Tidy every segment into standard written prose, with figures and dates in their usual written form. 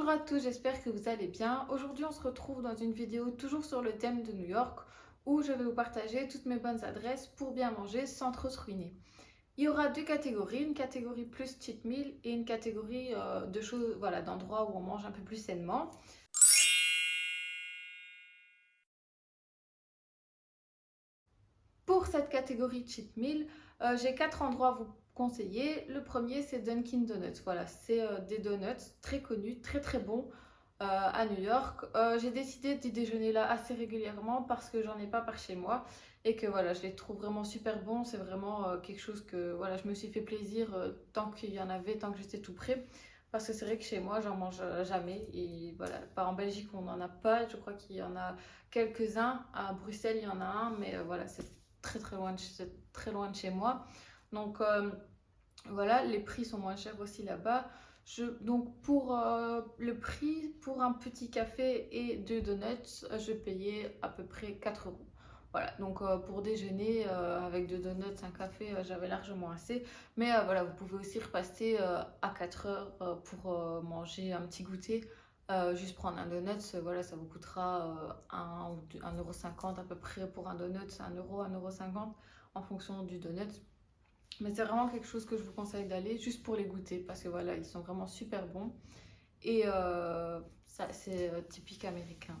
Bonjour à tous, j'espère que vous allez bien. Aujourd'hui, on se retrouve dans une vidéo toujours sur le thème de New York où je vais vous partager toutes mes bonnes adresses pour bien manger sans trop se ruiner. Il y aura deux catégories, une catégorie plus cheat meal et une catégorie de choses, voilà, d'endroits où on mange un peu plus sainement. Pour cette catégorie cheat meal, j'ai quatre endroits à vous conseiller. Le premier, c'est Dunkin' Donuts. Voilà, c'est des donuts très connus, très très bons à New York. J'ai décidé d'y déjeuner là assez régulièrement parce que j'en ai pas par chez moi et que voilà, je les trouve vraiment super bons. C'est vraiment quelque chose que voilà, je me suis fait plaisir tant qu'il y en avait, tant que j'étais tout près. Parce que c'est vrai que chez moi, j'en mange jamais. Et voilà, pas en Belgique, on n'en a pas. Je crois qu'il y en a quelques-uns. À Bruxelles, il y en a un, mais voilà, c'est très loin de chez moi. Donc voilà, les prix sont moins chers aussi là-bas. Donc pour le prix, pour un petit café et deux donuts, je payais à peu près 4 euros. Voilà, donc pour déjeuner avec deux donuts, un café, j'avais largement assez. Mais voilà, vous pouvez aussi repasser à 4 heures pour manger un petit goûter. Juste prendre un donut, voilà, ça vous coûtera 1,50 € à peu près pour un donut, 1 euro, 1,50 € en fonction du donut. Mais c'est vraiment quelque chose que je vous conseille d'aller juste pour les goûter parce que voilà, ils sont vraiment super bons et ça c'est typique américain.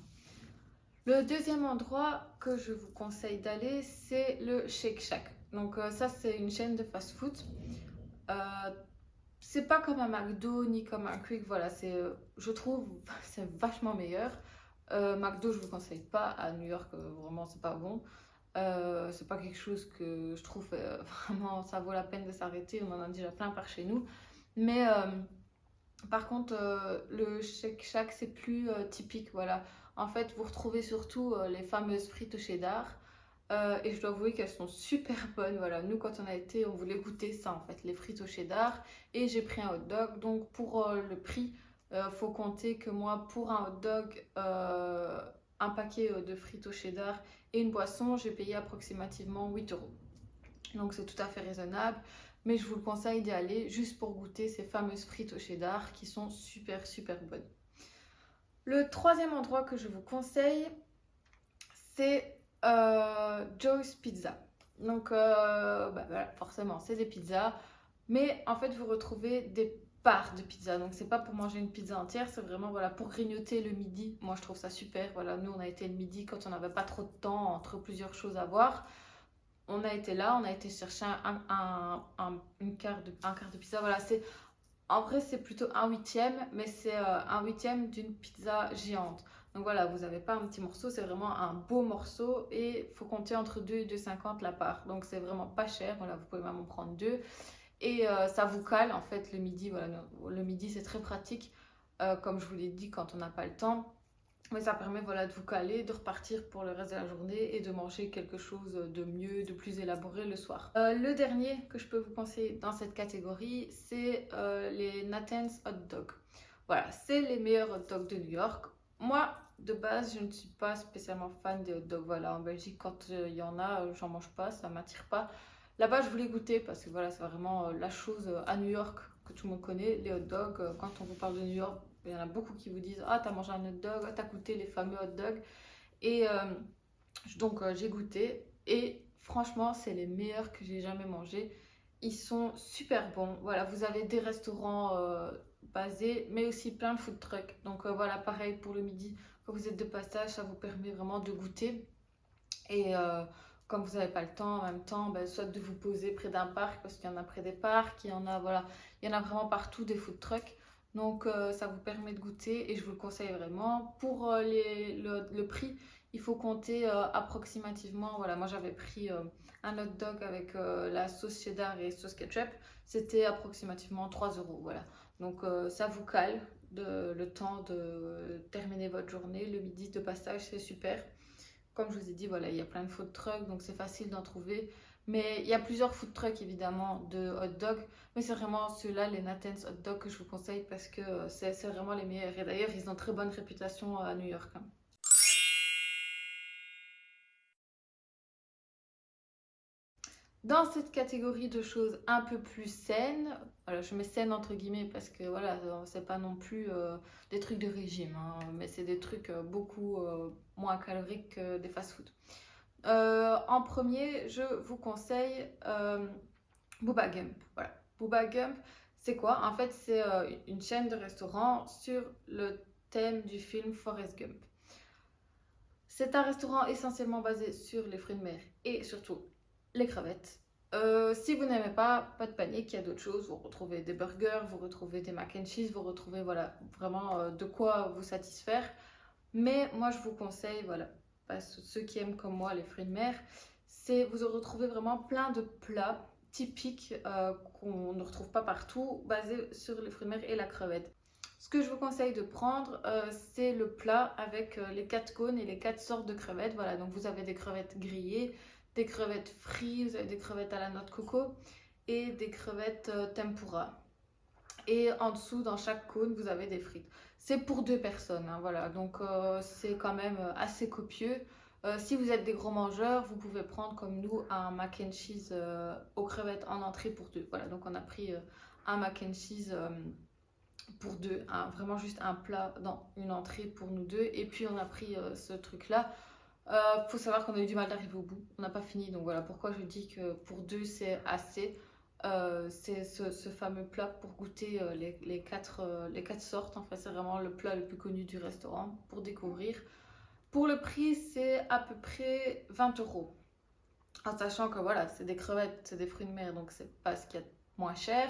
Le deuxième endroit que je vous conseille d'aller, c'est le Shake Shack. Donc ça c'est une chaîne de fast-food. Euh, c'est pas comme un McDo ni comme un Quick, voilà, c'est je trouve c'est vachement meilleur. McDo je vous conseille pas à New York, vraiment c'est pas bon. C'est pas quelque chose que je trouve vraiment ça vaut la peine de s'arrêter. On en a déjà plein par chez nous. Mais par contre, le Shake Shack, c'est plus typique. Voilà. En fait, vous retrouvez surtout les fameuses frites au cheddar. Et je dois avouer qu'elles sont super bonnes. Voilà. Nous, quand on a été, on voulait goûter ça, en fait, les frites au cheddar. Et j'ai pris un hot dog. Donc, pour le prix, faut compter que moi, pour un hot dog, un paquet de frites au cheddar et une boisson, j'ai payé approximativement 8 euros. Donc c'est tout à fait raisonnable, mais je vous le conseille d'y aller juste pour goûter ces fameuses frites au cheddar qui sont super super bonnes. Le troisième endroit que je vous conseille, c'est Joe's Pizza. Donc voilà, forcément c'est des pizzas, mais en fait vous retrouvez des parts de pizza. Donc c'est pas pour manger une pizza entière, c'est vraiment voilà pour grignoter le midi. Moi je trouve ça super. Voilà, nous on a été le midi quand on n'avait pas trop de temps entre plusieurs choses à voir. On a été là, on a été chercher un quart de pizza. Voilà, en vrai, c'est plutôt un huitième, mais c'est un huitième d'une pizza géante. Donc voilà, vous n'avez pas un petit morceau, c'est vraiment un beau morceau et il faut compter entre 2 et 2,50 la part. Donc c'est vraiment pas cher, voilà, vous pouvez même en prendre deux. Et ça vous cale en fait le midi. Voilà, le midi c'est très pratique, comme je vous l'ai dit, quand on n'a pas le temps. Mais ça permet voilà, de vous caler, de repartir pour le reste de la journée et de manger quelque chose de mieux, de plus élaboré le soir. Le dernier que je peux vous conseiller dans cette catégorie, c'est les Nathan's Hot Dog. Voilà, c'est les meilleurs hot dogs de New York. Moi, de base, je ne suis pas spécialement fan des hot dogs. Voilà, en Belgique, quand il y en a, j'en mange pas, ça m'attire pas. Là-bas, je voulais goûter parce que voilà, c'est vraiment la chose à New York que tout le monde connaît, les hot dogs. Quand on vous parle de New York, il y en a beaucoup qui vous disent ah, t'as mangé un hot dog, ah, t'as goûté les fameux hot dogs. Et donc, j'ai goûté. Et franchement, c'est les meilleurs que j'ai jamais mangés. Ils sont super bons. Voilà, vous avez des restaurants basés, mais aussi plein de food trucks. Donc, voilà, pareil pour le midi. Quand vous êtes de passage, ça vous permet vraiment de goûter. Et quand vous n'avez pas le temps, en même temps, ben, soit de vous poser près d'un parc, parce qu'il y en a près des parcs, il y en a, voilà, il y en a vraiment partout des food trucks. Donc ça vous permet de goûter et je vous le conseille vraiment. Pour le prix, il faut compter approximativement. Voilà, moi j'avais pris un hot dog avec la sauce cheddar et sauce ketchup. C'était approximativement 3 euros. Voilà. Donc ça vous cale le temps de terminer votre journée. Le midi de passage, c'est super. Comme je vous ai dit, voilà, il y a plein de food trucks, donc c'est facile d'en trouver. Mais il y a plusieurs food trucks évidemment de hot dog, mais c'est vraiment ceux-là, les Nathan's hot dog, que je vous conseille parce que c'est vraiment les meilleurs. Et d'ailleurs, ils ont très bonne réputation à New York, hein. Dans cette catégorie de choses un peu plus saines, voilà, je mets saines entre guillemets parce que voilà, c'est pas non plus des trucs de régime, hein, mais c'est des trucs beaucoup moins caloriques que des fast-food. En premier, je vous conseille Booba Gump. Voilà. Booba Gump, c'est quoi? En fait, c'est une chaîne de restaurants sur le thème du film Forrest Gump. C'est un restaurant essentiellement basé sur les fruits de mer et surtout les crevettes. Si vous n'aimez pas de panique, il y a d'autres choses. Vous retrouvez des burgers, vous retrouvez des mac and cheese, vous retrouvez voilà, vraiment de quoi vous satisfaire. Mais moi, je vous conseille, voilà, parce que ceux qui aiment comme moi les fruits de mer, c'est vous retrouvez vraiment plein de plats typiques qu'on ne retrouve pas partout, basés sur les fruits de mer et la crevette. Ce que je vous conseille de prendre, c'est le plat avec les 4 cônes et les 4 sortes de crevettes. Voilà, donc vous avez des crevettes grillées, des crevettes frites, vous avez des crevettes à la noix de coco et des crevettes tempura. Et en dessous, dans chaque cône, vous avez des frites. C'est pour 2 personnes, hein, voilà. Donc c'est quand même assez copieux. Si vous êtes des gros mangeurs, vous pouvez prendre comme nous un mac and cheese aux crevettes en entrée pour 2. Voilà, donc on a pris un mac and cheese pour 2, vraiment juste un plat dans une entrée pour nous 2. Et puis on a pris ce truc-là. Faut savoir qu'on a eu du mal d'arriver au bout. On n'a pas fini, donc voilà pourquoi je dis que pour 2 c'est assez. C'est ce fameux plat pour goûter les quatre sortes. En fait, c'est vraiment le plat le plus connu du restaurant pour découvrir. Pour le prix, c'est à peu près 20 €. En sachant que voilà, c'est des crevettes, c'est des fruits de mer, donc c'est pas ce qu'il y a de moins cher.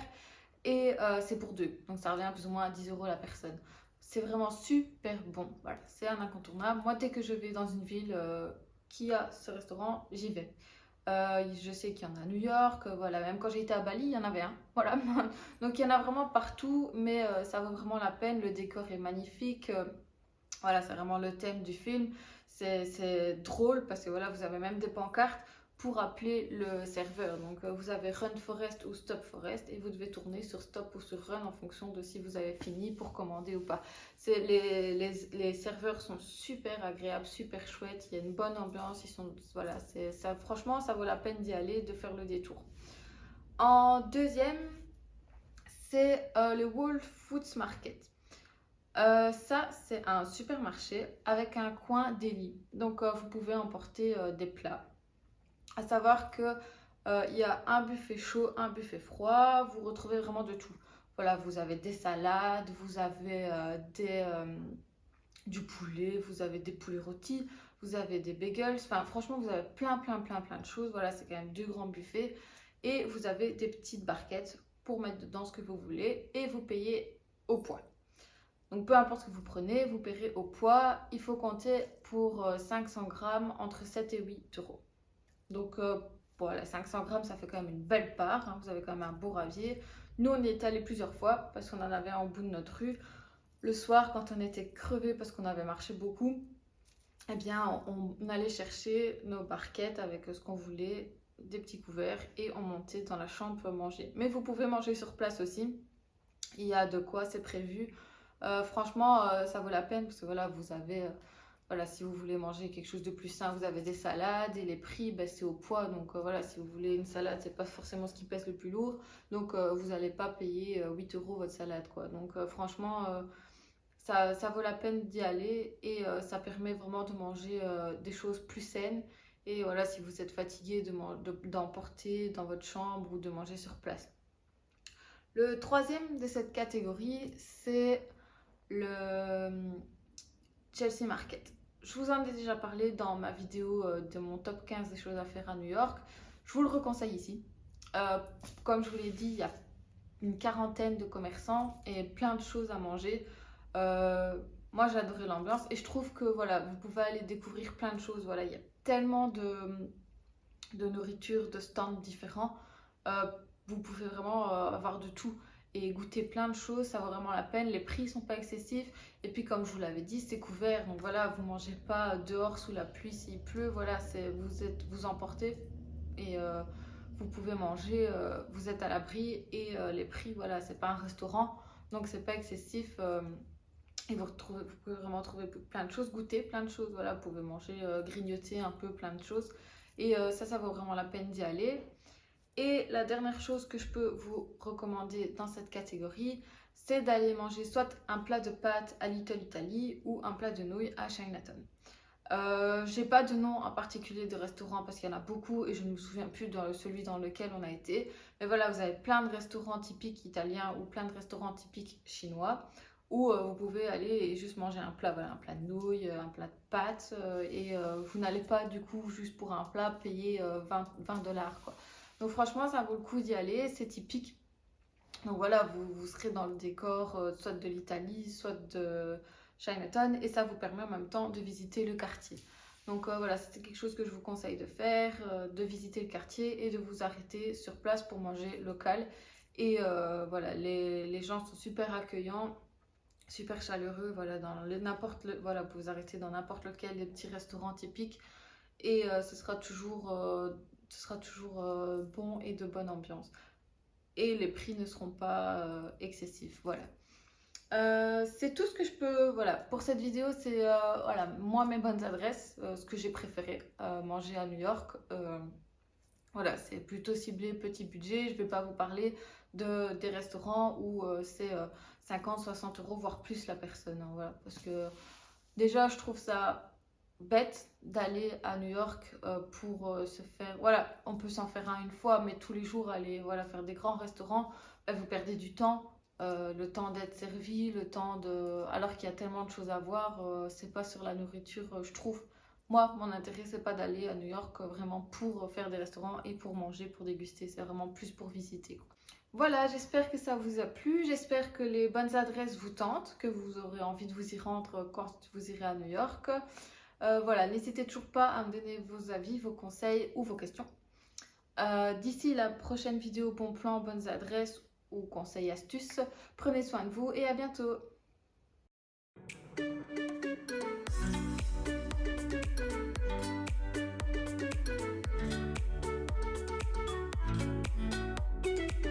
Et c'est pour 2, donc ça revient plus ou moins à 10 € la personne. C'est vraiment super bon, voilà, c'est un incontournable. Moi, dès que je vais dans une ville qui a ce restaurant, j'y vais. Je sais qu'il y en a à New York, voilà, même quand j'ai été à Bali, il y en avait un, voilà. Donc il y en a vraiment partout, mais ça vaut vraiment la peine, le décor est magnifique, voilà, c'est vraiment le thème du film. C'est drôle parce que voilà, vous avez même des pancartes pour appeler le serveur. Donc vous avez Run Forest ou Stop Forest et vous devez tourner sur Stop ou sur Run en fonction de si vous avez fini pour commander ou pas. Les serveurs sont super agréables, super chouettes, il y a une bonne ambiance, ils sont, voilà, ça, franchement ça vaut la peine d'y aller, de faire le détour. En deuxième, c'est le Whole Foods Market. Ça, c'est un supermarché avec un coin délit. Donc, vous pouvez emporter des plats. À savoir que il y a un buffet chaud, un buffet froid. Vous retrouvez vraiment de tout. Voilà, vous avez des salades, vous avez du poulet, vous avez des poulets rôtis, vous avez des bagels. Enfin, franchement, vous avez plein de choses. Voilà, c'est quand même 2 grands buffets. Et vous avez des petites barquettes pour mettre dedans ce que vous voulez. Et vous payez au poids. Donc peu importe ce que vous prenez, vous paierez au poids. Il faut compter pour 500 grammes entre 7 et 8 €. Donc voilà, 500 grammes, ça fait quand même une belle part, hein. Vous avez quand même un beau ravier. Nous, on y est allé plusieurs fois parce qu'on en avait un au bout de notre rue. Le soir, quand on était crevé parce qu'on avait marché beaucoup, eh bien, on allait chercher nos barquettes avec ce qu'on voulait, des petits couverts, et on montait dans la chambre pour manger. Mais vous pouvez manger sur place aussi. Il y a de quoi, c'est prévu. Franchement, ça vaut la peine parce que voilà, vous avez, voilà, si vous voulez manger quelque chose de plus sain, vous avez des salades et les prix, ben, c'est au poids. Donc voilà, si vous voulez une salade, c'est pas forcément ce qui pèse le plus lourd. Donc vous n'allez pas payer 8 € votre salade, quoi. Donc franchement, ça vaut la peine d'y aller et ça permet vraiment de manger des choses plus saines. Et voilà, si vous êtes fatigué d'emporter dans votre chambre ou de manger sur place. Le troisième de cette catégorie, c'est le Chelsea Market. Je vous en ai déjà parlé dans ma vidéo de mon top 15 des choses à faire à New York. Je vous le reconseille ici. Comme je vous l'ai dit, il y a une quarantaine de commerçants et plein de choses à manger. Moi, j'ai adoré l'ambiance et je trouve que voilà, vous pouvez aller découvrir plein de choses. Voilà, il y a tellement de nourriture, de stands différents. Euh, Vous pouvez vraiment avoir de tout et goûter plein de choses, ça vaut vraiment la peine. Les prix sont pas excessifs et puis comme je vous l'avais dit, c'est couvert. Donc voilà, vous mangez pas dehors sous la pluie s'il pleut. Voilà, vous emportez et vous pouvez manger, vous êtes à l'abri et les prix, voilà, c'est pas un restaurant, donc c'est pas excessif. Et vous pouvez vraiment trouver plein de choses, goûter plein de choses. Voilà, vous pouvez manger, grignoter un peu plein de choses. Et ça vaut vraiment la peine d'y aller. Et la dernière chose que je peux vous recommander dans cette catégorie, c'est d'aller manger soit un plat de pâtes à Little Italy ou un plat de nouilles à Chinatown. J'ai pas de nom en particulier de restaurant parce qu'il y en a beaucoup et je ne me souviens plus de celui dans lequel on a été. Mais voilà, vous avez plein de restaurants typiques italiens ou plein de restaurants typiques chinois où vous pouvez aller et juste manger un plat, voilà, un plat de nouilles, un plat de pâtes et vous n'allez pas du coup juste pour un plat payer 20 dollars quoi. Donc franchement, ça vaut le coup d'y aller, c'est typique. Donc voilà, vous serez dans le décor soit de l'Italie, soit de Chinatown et ça vous permet en même temps de visiter le quartier. Donc voilà, c'est quelque chose que je vous conseille de faire, de visiter le quartier et de vous arrêter sur place pour manger local. Et voilà, les gens sont super accueillants, super chaleureux. Voilà, voilà, vous vous arrêtez dans n'importe lequel des petits restaurants typiques et ce sera toujours bon et de bonne ambiance et les prix ne seront pas excessifs. Voilà. C'est tout ce que je peux. Voilà, pour cette vidéo, c'est voilà, moi mes bonnes adresses, ce que j'ai préféré manger à New York. Voilà, c'est plutôt ciblé petit budget. Je ne vais pas vous parler des restaurants où c'est 50-60 euros, voire plus la personne. Hein, voilà, parce que déjà, je trouve ça bête d'aller à New York pour se faire... Voilà, on peut s'en faire un une fois, mais tous les jours aller voilà, faire des grands restaurants, vous perdez du temps, le temps d'être servi, le temps de... Alors qu'il y a tellement de choses à voir, c'est pas sur la nourriture, je trouve. Moi, mon intérêt, c'est pas d'aller à New York vraiment pour faire des restaurants et pour manger, pour déguster, c'est vraiment plus pour visiter, quoi. Voilà, j'espère que ça vous a plu, j'espère que les bonnes adresses vous tentent, que vous aurez envie de vous y rendre quand vous irez à New York. Voilà, n'hésitez toujours pas à me donner vos avis, vos conseils ou vos questions. D'ici la prochaine vidéo bon plan, bonnes adresses ou conseils astuces, prenez soin de vous et à bientôt.